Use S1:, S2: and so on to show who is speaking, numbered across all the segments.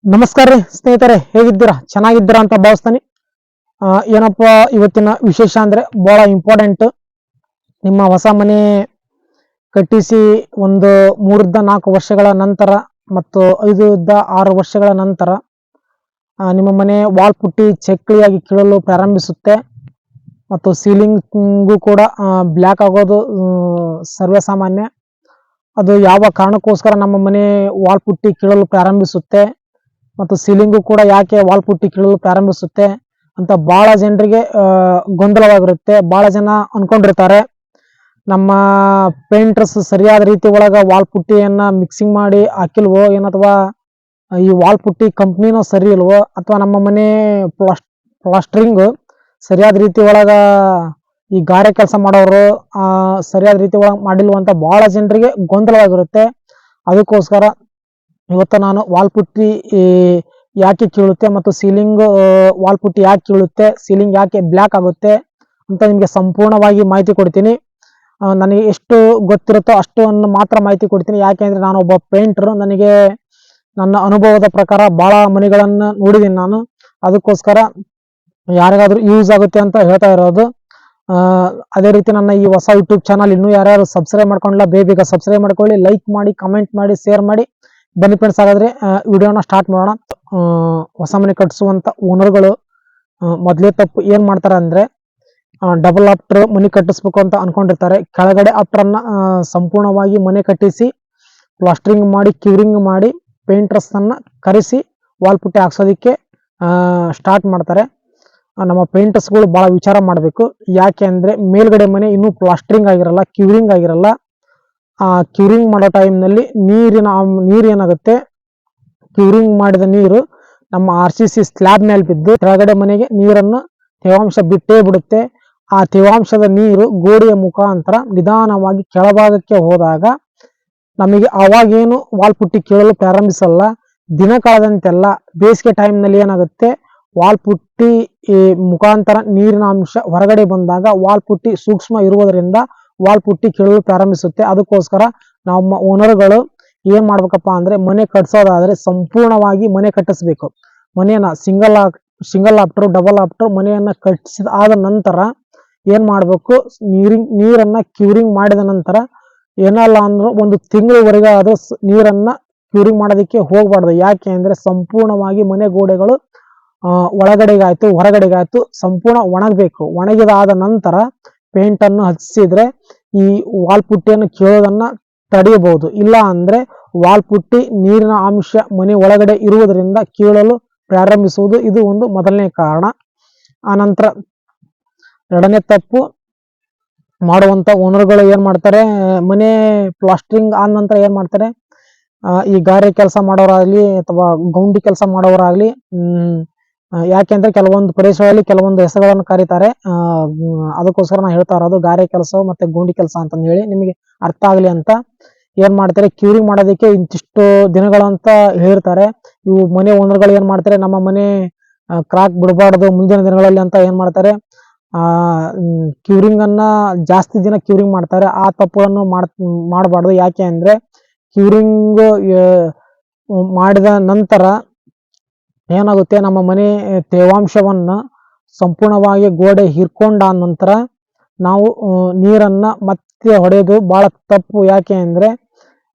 S1: ನಮಸ್ಕಾರ ರೀ ಸ್ನೇಹಿತರೆ, ಹೇಗಿದ್ದೀರಾ? ಚೆನ್ನಾಗಿದ್ದೀರಾ ಅಂತ ಭಾವಿಸ್ತಾನೆ. ಏನಪ್ಪ ಇವತ್ತಿನ ವಿಶೇಷ ಅಂದ್ರೆ ಬಹಳ ಇಂಪಾರ್ಟೆಂಟ್. ನಿಮ್ಮ ಹೊಸ ಮನೆ ಕಟ್ಟಿಸಿ ಒಂದು 3-4 ವರ್ಷಗಳ ನಂತರ ಮತ್ತು 5-6 ವರ್ಷಗಳ ನಂತರ ನಿಮ್ಮ ಮನೆ ವಾಲ್ ಪುಟ್ಟಿ ಚಕ್ಲಿಯಾಗಿ ಕೀಳಲು ಪ್ರಾರಂಭಿಸುತ್ತೆ ಮತ್ತು ಸೀಲಿಂಗು ಕೂಡ ಬ್ಲ್ಯಾಕ್ ಆಗೋದು ಸರ್ವೇ ಸಾಮಾನ್ಯ. ಅದು ಯಾವ ಕಾರಣಕ್ಕೋಸ್ಕರ ನಮ್ಮ ಮನೆ ವಾಲ್ ಪುಟ್ಟಿ ಕೀಳಲು ಪ್ರಾರಂಭಿಸುತ್ತೆ ಮತ್ತು ಸೀಲಿಂಗು ಕೂಡ ಯಾಕೆ ವಾಲ್ ಪುಟ್ಟಿ ಕೀಳಲು ಪ್ರಾರಂಭಿಸುತ್ತೆ ಅಂತ ಬಹಳ ಜನರಿಗೆ ಗೊಂದಲವಾಗಿರುತ್ತೆ. ಬಹಳ ಜನ ಅನ್ಕೊಂಡಿರ್ತಾರೆ ನಮ್ಮ ಪೇಂಟರ್ಸ್ ಸರಿಯಾದ ರೀತಿ ಒಳಗ ವಾಲ್ ಪುಟ್ಟಿಯನ್ನ ಮಿಕ್ಸಿಂಗ್ ಮಾಡಿ ಹಾಕಿಲ್ವೋ ಏನಥವಾ ಈ ವಾಲ್ ಪುಟ್ಟಿ ಕಂಪ್ನಿನೂ ಸರಿ ಇಲ್ವೋ ಅಥವಾ ನಮ್ಮ ಮನೆ ಪ್ಲಾಸ್ಟರಿಂಗ್ ಸರಿಯಾದ ರೀತಿ ಒಳಗ ಈ ಗಾರೆ ಕೆಲಸ ಮಾಡೋರು ಸರಿಯಾದ ರೀತಿ ಒಳಗ ಮಾಡಿಲ್ವ ಅಂತ ಬಹಳ ಜನರಿಗೆ ಗೊಂದಲವಾಗಿರುತ್ತೆ. ಅದಕ್ಕೋಸ್ಕರ ಇವತ್ತು ನಾನು ವಾಲ್ ಪುಟ್ಟಿ ಯಾಕೆ ಕೀಳುತ್ತೆ ಮತ್ತು ಸೀಲಿಂಗ್ ವಾಲ್ ಪುಟ್ಟಿ ಯಾಕೆ ಕೀಳುತ್ತೆ, ಸೀಲಿಂಗ್ ಯಾಕೆ ಬ್ಲ್ಯಾಕ್ ಆಗುತ್ತೆ ಅಂತ ನಿಮಗೆ ಸಂಪೂರ್ಣವಾಗಿ ಮಾಹಿತಿ ಕೊಡ್ತೀನಿ. ನನಗೆ ಎಷ್ಟು ಗೊತ್ತಿರುತ್ತೋ ಅಷ್ಟನ್ನು ಮಾತ್ರ ಮಾಹಿತಿ ಕೊಡ್ತೀನಿ. ಯಾಕೆಂದ್ರೆ ನಾನು ಒಬ್ಬ ಪೇಂಟರ್, ನನಗೆ ನನ್ನ ಅನುಭವದ ಪ್ರಕಾರ ಬಹಳ ಮನೆಗಳನ್ನು ನೋಡಿದ್ದೀನಿ ನಾನು. ಅದಕ್ಕೋಸ್ಕರ ಯಾರಿಗಾದ್ರೂ ಯೂಸ್ ಆಗುತ್ತೆ ಅಂತ ಹೇಳ್ತಾ ಇರೋದು. ಅದೇ ರೀತಿ ನನ್ನ ಈ ಹೊಸ ಯೂಟ್ಯೂಬ್ ಚಾನಲ್ ಇನ್ನೂ ಯಾರ್ಯಾರು ಸಬ್ಸ್ಕ್ರೈಬ್ ಮಾಡ್ಕೊಂಡಿಲ್ಲ ಬೇಗ ಸಬ್ಸ್ಕ್ರೈಬ್ ಮಾಡ್ಕೊಳ್ಳಿ, ಲೈಕ್ ಮಾಡಿ, ಕಮೆಂಟ್ ಮಾಡಿ, ಶೇರ್ ಮಾಡಿ. ಬನ್ನಿ ಫ್ರೆಂಡ್ಸ್, ಹಾಗಾದ್ರೆ ವಿಡಿಯೋನ ಸ್ಟಾರ್ಟ್ ಮಾಡೋಣ. ಹೊಸ ಮನೆ ಕಟ್ಟಿಸುವಂತ ಓನರ್ಗಳು ಮೊದಲೇ ತಪ್ಪು ಏನ್ ಮಾಡ್ತಾರೆ ಅಂದ್ರೆ ಡಬಲ್ ಆಫ್ಟರ್ ಮನೆ ಕಟ್ಟಿಸ್ಬೇಕು ಅಂತ ಅನ್ಕೊಂಡಿರ್ತಾರೆ. ಕೆಳಗಡೆ ಆಫ್ಟರ್ ಅನ್ನ ಸಂಪೂರ್ಣವಾಗಿ ಮನೆ ಕಟ್ಟಿಸಿ ಪ್ಲಾಸ್ಟರಿಂಗ್ ಮಾಡಿ ಕ್ಯೂರಿಂಗ್ ಮಾಡಿ ಪೇಂಟರ್ಸ್ ಅನ್ನ ಕರೆಸಿ ವಾಲ್ ಪುಟ್ಟಿ ಹಾಕ್ಸೋದಿಕ್ಕೆ ಸ್ಟಾರ್ಟ್ ಮಾಡ್ತಾರೆ. ನಮ್ಮ ಪೇಂಟರ್ಸ್ಗಳು ಬಹಳ ವಿಚಾರ ಮಾಡಬೇಕು. ಯಾಕೆ ಅಂದ್ರೆ ಮೇಲ್ಗಡೆ ಮನೆ ಇನ್ನೂ ಪ್ಲಾಸ್ಟರಿಂಗ್ ಆಗಿರಲ್ಲ, ಕ್ಯೂರಿಂಗ್ ಆಗಿರಲ್ಲ. ಕ್ಯೂರಿಂಗ್ ಮಾಡೋ ಟೈಮ್ನಲ್ಲಿ ನೀರು ಏನಾಗುತ್ತೆ, ಕ್ಯೂರಿಂಗ್ ಮಾಡಿದ ನೀರು ನಮ್ಮ RCC ಸ್ಲ್ಯಾಬ್ ಮೇಲೆ ಬಿದ್ದು ಕೆಳಗಡೆ ಮನೆಗೆ ನೀರನ್ನು ತೇವಾಂಶ ಬಿಟ್ಟೇ ಬಿಡುತ್ತೆ. ಆ ತೇವಾಂಶದ ನೀರು ಗೋಡೆಯ ಮುಖಾಂತರ ನಿಧಾನವಾಗಿ ಕೆಳಭಾಗಕ್ಕೆ ಹೋದಾಗ ನಮಗೆ ಅವಾಗೇನು ವಾಲ್ ಪುಟ್ಟಿ ಕೀಳಲು ಪ್ರಾರಂಭಿಸಲ್ಲ. ದಿನ ಕಳೆದಂತೆಲ್ಲ ಬೇಸಿಗೆ ಟೈಮ್ನಲ್ಲಿ ಏನಾಗುತ್ತೆ, ವಾಲ್ ಪುಟ್ಟಿ ಮುಖಾಂತರ ನೀರಿನ ಅಂಶ ಹೊರಗಡೆ ಬಂದಾಗ ವಾಲ್ ಪುಟ್ಟಿ ಸೂಕ್ಷ್ಮ ಇರುವುದರಿಂದ ವಾಲ್ ಪುಟ್ಟಿ ಕೀಳಲು ಪ್ರಾರಂಭಿಸುತ್ತೆ. ಅದಕ್ಕೋಸ್ಕರ ನಮ್ಮ ಓನರ್ಗಳು ಏನ್ ಮಾಡ್ಬೇಕಪ್ಪ ಅಂದ್ರೆ ಮನೆ ಕಟ್ಸೋದಾದ್ರೆ ಸಂಪೂರ್ಣವಾಗಿ ಮನೆ ಕಟ್ಟಿಸ್ಬೇಕು. ಮನೆಯನ್ನ ಸಿಂಗಲ್ ಆಫ್ಟರ್ ಡಬಲ್ ಆಫ್ಟರ್ ಮನೆಯನ್ನ ಕಟ್ಟಿಸಿದ ಆದ ನಂತರ ಏನ್ ಮಾಡ್ಬೇಕು, ನೀರನ್ನ ಕ್ಯೂರಿಂಗ್ ಮಾಡಿದ ನಂತರ ಏನಲ್ಲ ಅಂದ್ರೂ 1 ತಿಂಗಳವರೆಗೆ ಅದು ನೀರನ್ನ ಕ್ಯೂರಿಂಗ್ ಮಾಡೋದಕ್ಕೆ ಹೋಗ್ಬಾರ್ದು. ಯಾಕೆ ಅಂದ್ರೆ ಸಂಪೂರ್ಣವಾಗಿ ಮನೆ ಗೋಡೆಗಳು ಒಳಗಡೆಗಾಯ್ತು ಹೊರಗಡೆಗಾಯ್ತು ಸಂಪೂರ್ಣ ಒಣಗಬೇಕು. ಒಣಗಿದಾದ ನಂತರ ಪೇಂಟ್ ಅನ್ನು ಹಚ್ಚಿದ್ರೆ ಈ ವಾಲ್ ಪುಟ್ಟಿಯನ್ನು ಕೀಳೋದನ್ನ ತಡೆಯಬಹುದು. ಇಲ್ಲ ಅಂದ್ರೆ ವಾಲ್ ಪುಟ್ಟಿ ನೀರಿನ ಅಂಶ ಮನೆ ಒಳಗಡೆ ಇರುವುದರಿಂದ ಕೀಳಲು ಪ್ರಾರಂಭಿಸುವುದು. ಇದು ಒಂದು ಮೊದಲನೇ ಕಾರಣ. ಆನಂತರ ಎರಡನೇ ತಪ್ಪು ಮಾಡುವಂತ ಓನರ್ಗಳು ಏನ್ ಮಾಡ್ತಾರೆ, ಮನೆ ಪ್ಲಾಸ್ಟರಿಂಗ್ ಆದ ನಂತರ ಏನ್ ಮಾಡ್ತಾರೆ, ಈ ಗಾರೆ ಕೆಲಸ ಮಾಡೋರಾಗ್ಲಿ ಅಥವಾ ಗೌಂಡಿ ಕೆಲಸ ಮಾಡೋರಾಗ್ಲಿ ಯಾಕೆಂದ್ರೆ ಕೆಲವೊಂದು ಪ್ರದೇಶಗಳಲ್ಲಿ ಕೆಲವೊಂದು ಹೆಸರುಗಳನ್ನು ಕರೀತಾರೆ. ಅದಕ್ಕೋಸ್ಕರ ನಾನು ಹೇಳ್ತಾ ಇರೋದು ಗಾರೆ ಕೆಲಸ ಮತ್ತೆ ಗೌಂಡಿ ಕೆಲಸ ಅಂತ ಹೇಳಿ ನಿಮಗೆ ಅರ್ಥ ಆಗ್ಲಿ ಅಂತ. ಏನ್ ಮಾಡ್ತಾರೆ, ಕ್ಯೂರಿಂಗ್ ಮಾಡೋದಕ್ಕೆ ಇಂತಿಷ್ಟು ದಿನಗಳಂತ ಹೇಳಿರ್ತಾರೆ. ಇವು ಮನೆ ಓನರ್ಗಳು ಏನ್ ಮಾಡ್ತಾರೆ, ನಮ್ಮ ಮನೆ ಕ್ರಾಕ್ ಬಿಡಬಾರ್ದು ಮುಂದಿನ ದಿನಗಳಲ್ಲಿ ಅಂತ ಏನ್ ಮಾಡ್ತಾರೆ, ಕ್ಯೂರಿಂಗ್ ಅನ್ನ ಜಾಸ್ತಿ ದಿನ ಕ್ಯೂರಿಂಗ್ ಮಾಡ್ತಾರೆ. ಆ ತಪ್ಪುಗಳನ್ನು ಮಾಡಬಾರ್ದು. ಯಾಕೆ ಅಂದ್ರೆ ಕ್ಯೂರಿಂಗ್ ಮಾಡಿದ ನಂತರ ಏನಾಗುತ್ತೆ, ನಮ್ಮ ಮನೆ ತೇವಾಂಶವನ್ನ ಸಂಪೂರ್ಣವಾಗಿ ಗೋಡೆ ಹಿರ್ಕೊಂಡ ನಂತರ ನಾವು ನೀರನ್ನ ಮತ್ತೆ ಹೊಡೆಯೋದು ಬಹಳ ತಪ್ಪು. ಯಾಕೆ ಅಂದ್ರೆ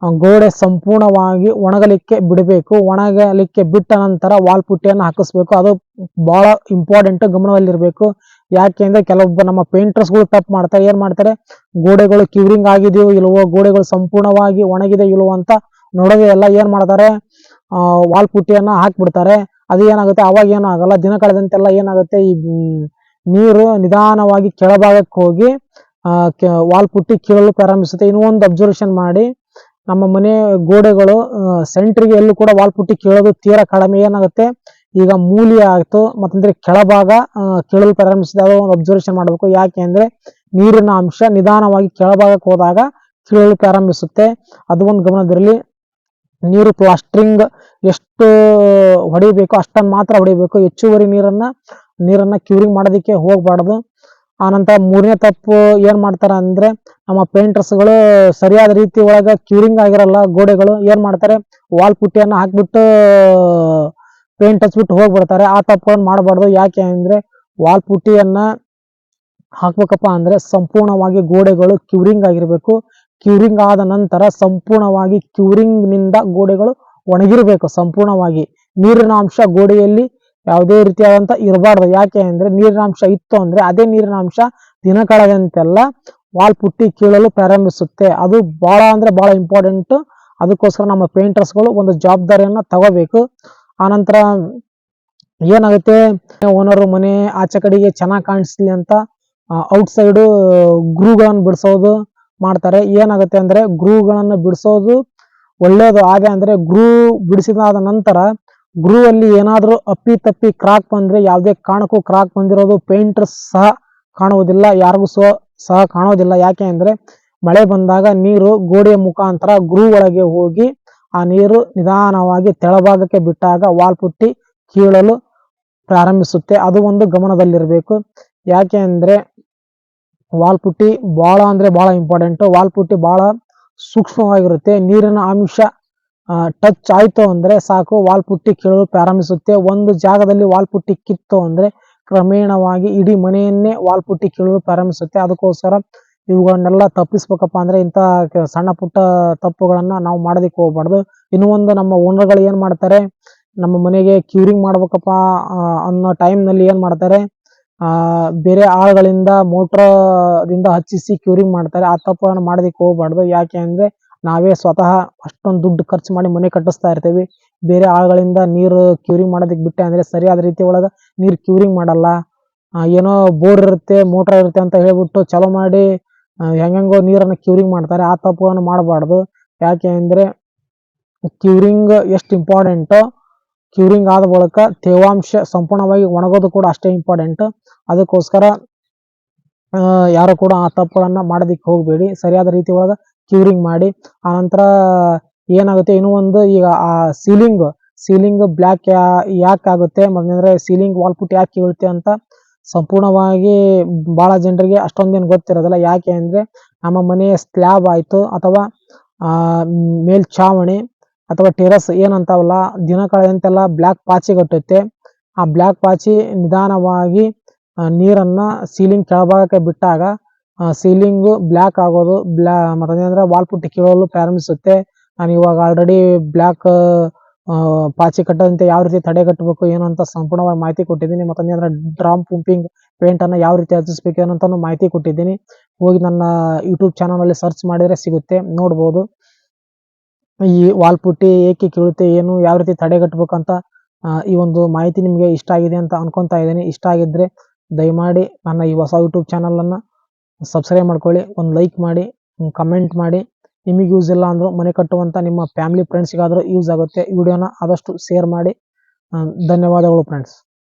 S1: ಗೋಡೆ ಸಂಪೂರ್ಣವಾಗಿ ಒಣಗಲಿಕ್ಕೆ ಬಿಡಬೇಕು. ಒಣಗಲಿಕ್ಕೆ ಬಿಟ್ಟ ನಂತರ ವಾಲ್ ಪುಟ್ಟಿಯನ್ನು ಹಾಕಿಸ್ಬೇಕು. ಅದು ಬಹಳ ಇಂಪಾರ್ಟೆಂಟ್, ಗಮನದಲ್ಲಿರ್ಬೇಕು. ಯಾಕೆ ಅಂದ್ರೆ ಕೆಲವೊಬ್ಬ ನಮ್ಮ ಪೇಂಟರ್ಸ್ಗಳು ತಪ್ಪು ಮಾಡ್ತಾರೆ. ಏನ್ ಮಾಡ್ತಾರೆ, ಗೋಡೆಗಳು ಕ್ಯೂರಿಂಗ್ ಆಗಿದೆಯೋ ಇಲ್ವೋ, ಗೋಡೆಗಳು ಸಂಪೂರ್ಣವಾಗಿ ಒಣಗಿದೆ ಇಲ್ವೋ ಅಂತ ನೋಡೋದೇ ಎಲ್ಲ ಏನ್ ಮಾಡ್ತಾರೆ, ವಾಲ್ ಪುಟ್ಟಿಯನ್ನ ಹಾಕ್ಬಿಡ್ತಾರೆ. ಅದು ಏನಾಗುತ್ತೆ, ಅವಾಗ ಏನೂ ಆಗಲ್ಲ. ದಿನ ಕಳೆದಂತೆಲ್ಲ ಏನಾಗುತ್ತೆ, ಈ ನೀರು ನಿಧಾನವಾಗಿ ಕೆಳಭಾಗಕ್ಕೆ ಹೋಗಿ ವಾಲ್ ಪುಟ್ಟಿ ಕೀಳಲು ಪ್ರಾರಂಭಿಸುತ್ತೆ. ಇನ್ನೂ ಒಂದು ಅಬ್ಸರ್ವೇಷನ್ ಮಾಡಿ, ನಮ್ಮ ಮನೆ ಗೋಡೆಗಳು ಸೆಂಟ್ರಿಗೆ ಎಲ್ಲೂ ಕೂಡ ವಾಲ್ ಪುಟ್ಟಿ ಕೀಳೋದು ತೀರಾ ಕಡಿಮೆ. ಏನಾಗುತ್ತೆ, ಈಗ ಮೂಲಿ ಆಯ್ತು ಮತ್ತಂದ್ರೆ ಕೆಳಭಾಗ ಕೀಳಲು ಪ್ರಾರಂಭಿಸಿದೆ. ಅದು ಒಂದು ಅಬ್ಸರ್ವೇಷನ್ ಮಾಡಬೇಕು. ಯಾಕೆ ಅಂದ್ರೆ ನೀರಿನ ಅಂಶ ನಿಧಾನವಾಗಿ ಕೆಳಭಾಗಕ್ಕೆ ಹೋದಾಗ ಕೀಳಲು ಪ್ರಾರಂಭಿಸುತ್ತೆ. ಅದು ಒಂದು ಗಮನದಿರಲಿ. ನೀರು ಪ್ಲಾಸ್ಟರಿಂಗ್ ಎಷ್ಟು ಹೊಡಿಬೇಕು ಅಷ್ಟನ್ನು ಮಾತ್ರ ಹೊಡಿಬೇಕು. ಹೆಚ್ಚುವರಿ ನೀರನ್ನ ಕ್ಯೂರಿಂಗ್ ಮಾಡೋದಕ್ಕೆ ಹೋಗ್ಬಾರ್ದು. ಆನಂತರ ಮೂರನೇ ತಪ್ಪು ಏನ್ ಮಾಡ್ತಾರ ಅಂದ್ರೆ ನಮ್ಮ ಪೇಂಟರ್ಸ್ಗಳು ಸರಿಯಾದ ರೀತಿ ಒಳಗ ಕ್ಯೂರಿಂಗ್ ಆಗಿರಲ್ಲ ಗೋಡೆಗಳು, ಏನ್ ಮಾಡ್ತಾರೆ ವಾಲ್ ಪುಟ್ಟಿಯನ್ನ ಹಾಕ್ಬಿಟ್ಟು ಪೇಂಟ್ ಹಚ್ಬಿಟ್ಟು ಹೋಗ್ಬಿಡ್ತಾರೆ. ಆ ತಪ್ಪನ್ನು ಮಾಡಬಾರ್ದು. ಯಾಕೆ ಅಂದ್ರೆ ವಾಲ್ ಪುಟ್ಟಿಯನ್ನ ಹಾಕ್ಬೇಕಪ್ಪ ಅಂದ್ರೆ ಸಂಪೂರ್ಣವಾಗಿ ಗೋಡೆಗಳು ಕ್ಯೂರಿಂಗ್ ಆಗಿರ್ಬೇಕು. ಕ್ಯೂರಿಂಗ್ ಆದ ನಂತರ ಸಂಪೂರ್ಣವಾಗಿ ಕ್ಯೂರಿಂಗ್ ನಿಂದ ಗೋಡೆಗಳು ಒಣಗಿರ್ಬೇಕು ಸಂಪೂರ್ಣವಾಗಿ. ನೀರಿನ ಅಂಶ ಗೋಡೆಯಲ್ಲಿ ಯಾವುದೇ ರೀತಿಯಾದಂತ ಇರಬಾರ್ದು. ಯಾಕೆ ಅಂದ್ರೆ ನೀರಿನ ಅಂಶ ಇತ್ತು ಅಂದ್ರೆ ಅದೇ ನೀರಿನ ಅಂಶ ದಿನ ಕಳೆದಂತೆಲ್ಲ ವಾಲ್ ಪುಟ್ಟಿ ಕೀಳಲು ಪ್ರಾರಂಭಿಸುತ್ತೆ. ಅದು ಬಹಳ ಅಂದ್ರೆ ಬಹಳ ಇಂಪಾರ್ಟೆಂಟ್. ಅದಕ್ಕೋಸ್ಕರ ನಮ್ಮ ಪೇಂಟರ್ಸ್ಗಳು ಒಂದು ಜವಾಬ್ದಾರಿಯನ್ನ ತಗೋಬೇಕು. ಆನಂತರ ಏನಾಗುತ್ತೆ, ಓನರ್ ಮನೆ ಆಚೆ ಕಡೆಗೆ ಚೆನ್ನಾಗಿ ಕಾಣಿಸ್ಲಿ ಅಂತ ಔಟ್ ಸೈಡ್ ಗ್ರೂಗಳನ್ನು ಬಿಡಿಸೋದು ಮಾಡ್ತಾರೆ. ಏನಾಗುತ್ತೆ ಅಂದ್ರೆ ಗ್ರೂಗಳನ್ನು ಬಿಡಿಸೋದು ಒಳ್ಳೇದು. ಹಾಗೆ ಅಂದ್ರೆ ಗ್ರೂ ಬಿಡಿಸಿದಾದ ನಂತರ ಗ್ರೂ ಅಲ್ಲಿ ಏನಾದ್ರೂ ಅಪ್ಪಿ ತಪ್ಪಿ ಕ್ರಾಕ್ ಬಂದ್ರೆ ಯಾವುದೇ ಕಾರಣಕ್ಕೂ ಕ್ರಾಕ್ ಬಂದಿರೋದು ಪೇಂಟರ್ಸ್ ಸಹ ಕಾಣುವುದಿಲ್ಲ, ಯಾರಿಗೂ ಸಹ ಕಾಣೋದಿಲ್ಲ. ಯಾಕೆ ಅಂದ್ರೆ ಮಳೆ ಬಂದಾಗ ನೀರು ಗೋಡೆಯ ಮುಖಾಂತರ ಗ್ರೂ ಒಳಗೆ ಹೋಗಿ ಆ ನೀರು ನಿಧಾನವಾಗಿ ತೆಳಭಾಗಕ್ಕೆ ಬಿಟ್ಟಾಗ ವಾಲ್ ಪುಟ್ಟಿ ಕೀಳಲು ಪ್ರಾರಂಭಿಸುತ್ತೆ. ಅದು ಒಂದು ಗಮನದಲ್ಲಿರಬೇಕು. ಯಾಕೆ ಅಂದ್ರೆ ವಾಲ್ ಪುಟ್ಟಿ ಬಹಳ ಅಂದ್ರೆ ಬಹಳ ಇಂಪಾರ್ಟೆಂಟ್. ವಾಲ್ ಪುಟ್ಟಿ ಬಹಳ ಸೂಕ್ಷ್ಮವಾಗಿರುತ್ತೆ. ನೀರಿನ ಅಂಶ ಟಚ್ ಆಯ್ತು ಅಂದ್ರೆ ಸಾಕು ವಾಲ್ ಪುಟ್ಟಿ ಕೀಳಲು ಪ್ರಾರಂಭಿಸುತ್ತೆ. ಒಂದು ಜಾಗದಲ್ಲಿ ವಾಲ್ ಪುಟ್ಟಿ ಕಿತ್ತು ಅಂದ್ರೆ ಕ್ರಮೇಣವಾಗಿ ಇಡೀ ಮನೆಯನ್ನೇ ವಾಲ್ ಪುಟ್ಟಿ ಕೀಳಲು ಪ್ರಾರಂಭಿಸುತ್ತೆ. ಅದಕ್ಕೋಸ್ಕರ ಇವುಗಳನ್ನೆಲ್ಲ ತಪ್ಪಿಸ್ಬೇಕಪ್ಪ ಅಂದ್ರೆ ಇಂಥ ಸಣ್ಣ ಪುಟ್ಟ ತಪ್ಪುಗಳನ್ನ ನಾವು ಮಾಡೋದಕ್ಕೆ ಹೋಗ್ಬಾರ್ದು. ಇನ್ನು ಒಂದು ನಮ್ಮ ಓನರ್ಗಳು ಏನ್ ಮಾಡ್ತಾರೆ, ನಮ್ಮ ಮನೆಗೆ ಕ್ಯೂರಿಂಗ್ ಮಾಡ್ಬೇಕಪ್ಪ ಅನ್ನೋ ಟೈಮ್ ನಲ್ಲಿ ಏನ್ ಮಾಡ್ತಾರೆ, ಬೇರೆ ಆಳುಗಳಿಂದ ಮೋಟ್ರದಿಂದ ಹಚ್ಚಿಸಿ ಕ್ಯೂರಿಂಗ್ ಮಾಡ್ತಾರೆ. ಆ ತಪ್ಪುಗಳನ್ನು ಮಾಡೋದಕ್ಕೆ ಹೋಗ್ಬಾರ್ದು. ಯಾಕೆ ಅಂದ್ರೆ ನಾವೇ ಸ್ವತಃ ಅಷ್ಟೊಂದು ದುಡ್ಡು ಖರ್ಚು ಮಾಡಿ ಮನೆ ಕಟ್ಟಿಸ್ತಾ ಇರ್ತೀವಿ. ಬೇರೆ ಆಳುಗಳಿಂದ ನೀರು ಕ್ಯೂರಿಂಗ್ ಮಾಡೋದಕ್ಕೆ ಬಿಟ್ಟೆ ಅಂದ್ರೆ ಸರಿಯಾದ ರೀತಿ ಒಳಗ ನೀರು ಕ್ಯೂರಿಂಗ್ ಮಾಡಲ್ಲ. ಏನೋ ಬೋರ್ ಇರುತ್ತೆ ಮೋಟ್ರ್ ಇರುತ್ತೆ ಅಂತ ಹೇಳ್ಬಿಟ್ಟು ಚಲೋ ಮಾಡಿ ಹೆಂಗೋ ನೀರನ್ನು ಕ್ಯೂರಿಂಗ್ ಮಾಡ್ತಾರೆ. ಆ ತಪ್ಪುಗಳನ್ನು ಮಾಡಬಾರ್ದು. ಯಾಕೆ ಅಂದ್ರೆ ಕ್ಯೂರಿಂಗ್ ಎಷ್ಟು ಇಂಪಾರ್ಟೆಂಟೋ, ಕ್ಯೂರಿಂಗ್ ಆದ ಬಳಿಕ ತೇವಾಂಶ ಸಂಪೂರ್ಣವಾಗಿ ಒಣಗೋದು ಕೂಡ ಅಷ್ಟೇ ಇಂಪಾರ್ಟೆಂಟ್. ಅದಕ್ಕೋಸ್ಕರ ಯಾರು ಕೂಡ ಆ ತಪ್ಪುಗಳನ್ನ ಮಾಡೋದಿಕ್ಕೆ ಹೋಗಬೇಡಿ. ಸರಿಯಾದ ರೀತಿ ಒಳಗ ಕ್ಯೂರಿಂಗ್ ಮಾಡಿ. ಆನಂತರ ಏನಾಗುತ್ತೆ, ಇನ್ನೂ ಒಂದು, ಈಗ ಆ ಸೀಲಿಂಗ್ ಬ್ಲ್ಯಾಕ್ ಯಾಕೆ ಆಗುತ್ತೆ ಅಂದ್ರೆ ಸೀಲಿಂಗ್ ವಾಲ್ ಪುಟ್ಟಿ ಯಾಕೆ ಕೀಳುತ್ತೆ ಅಂತ ಸಂಪೂರ್ಣವಾಗಿ ಬಹಳ ಜನರಿಗೆ ಅಷ್ಟೊಂದೇನು ಗೊತ್ತಿರೋದಿಲ್ಲ. ಯಾಕೆ ಅಂದ್ರೆ ನಮ್ಮ ಮನೆಯ ಸ್ಲ್ಯಾಬ್ ಆಯ್ತು ಅಥವಾ ಮೇಲ್ಛಾವಣಿ ಅಥವಾ ಟೆರಸ್ ಏನಂತಾವಲ್ಲ, ದಿನ ಕಳೆದಂತೆಲ್ಲ ಬ್ಲ್ಯಾಕ್ ಪಾಚಿ ಕಟ್ಟುತ್ತೆ. ಆ ಬ್ಲ್ಯಾಕ್ ಪಾಚಿ ನಿಧಾನವಾಗಿ ನೀರನ್ನ ಸೀಲಿಂಗ್ ಕೆಳಭಾಗಕ್ಕೆ ಬಿಟ್ಟಾಗ ಸೀಲಿಂಗ್ ಬ್ಲ್ಯಾಕ್ ಆಗೋದು, ಮತ್ತೆ ವಾಲ್ ಪುಟ್ಟಿ ಕೀಳಲು ಪ್ರಾರಂಭಿಸುತ್ತೆ. ನಾನು ಇವಾಗ ಆಲ್ರೆಡಿ ಬ್ಲ್ಯಾಕ್ ಪಾಚಿ ಕಟ್ಟದಂತೆ ಯಾವ ರೀತಿ ತಡೆಗಟ್ಟಬೇಕು ಏನು ಅಂತ ಸಂಪೂರ್ಣವಾಗಿ ಮಾಹಿತಿ ಕೊಟ್ಟಿದ್ದೀನಿ. ಮತ್ತೆ ಡ್ರಾಮ್ ಪಂಪಿಂಗ್ ಪೇಂಟ್ ಅನ್ನ ಯಾವ ರೀತಿ ಹಚ್ಚಿಸ್ಬೇಕು ಏನಂತ ಮಾಹಿತಿ ಕೊಟ್ಟಿದ್ದೀನಿ. ಹೋಗಿ ನನ್ನ ಯೂಟ್ಯೂಬ್ ಚಾನಲ್ ಅಲ್ಲಿ ಸರ್ಚ್ ಮಾಡಿದ್ರೆ ಸಿಗುತ್ತೆ, ನೋಡ್ಬೋದು. ಈ ವಾಲ್ ಪುಟ್ಟಿ ಏಕೆ ಕೀಳುತ್ತೆ, ಏನು ಯಾವ ರೀತಿ ತಡೆಗಟ್ಟಬೇಕು ಅಂತ ಈ ಒಂದು ಮಾಹಿತಿ ನಿಮಗೆ ಇಷ್ಟ ಆಗಿದೆ ಅಂತ ಅನ್ಕೊಂತಾ ಇದ್ದೀನಿ. ಇಷ್ಟ ಆಗಿದ್ರೆ ದಯಮಾಡಿ ನನ್ನ ಈ ಹೊಸ ಯೂಟ್ಯೂಬ್ ಚಾನಲ್ ಅನ್ನ ಸಬ್ಸ್ಕ್ರೈಬ್ ಮಾಡ್ಕೊಳ್ಳಿ, ಒಂದು ಲೈಕ್ ಮಾಡಿ, ಕಮೆಂಟ್ ಮಾಡಿ. ನಿಮಗೆ ಯೂಸ್ ಇಲ್ಲ ಅಂದ್ರೂ ಮನೆ ಕಟ್ಟುವಂತ ನಿಮ್ಮ ಫ್ಯಾಮಿಲಿ ಫ್ರೆಂಡ್ಸ್ಗಾದ್ರೂ ಯೂಸ್ ಆಗುತ್ತೆ. ವಿಡಿಯೋನ ಆದಷ್ಟು ಶೇರ್ ಮಾಡಿ. ಧನ್ಯವಾದಗಳು ಫ್ರೆಂಡ್ಸ್.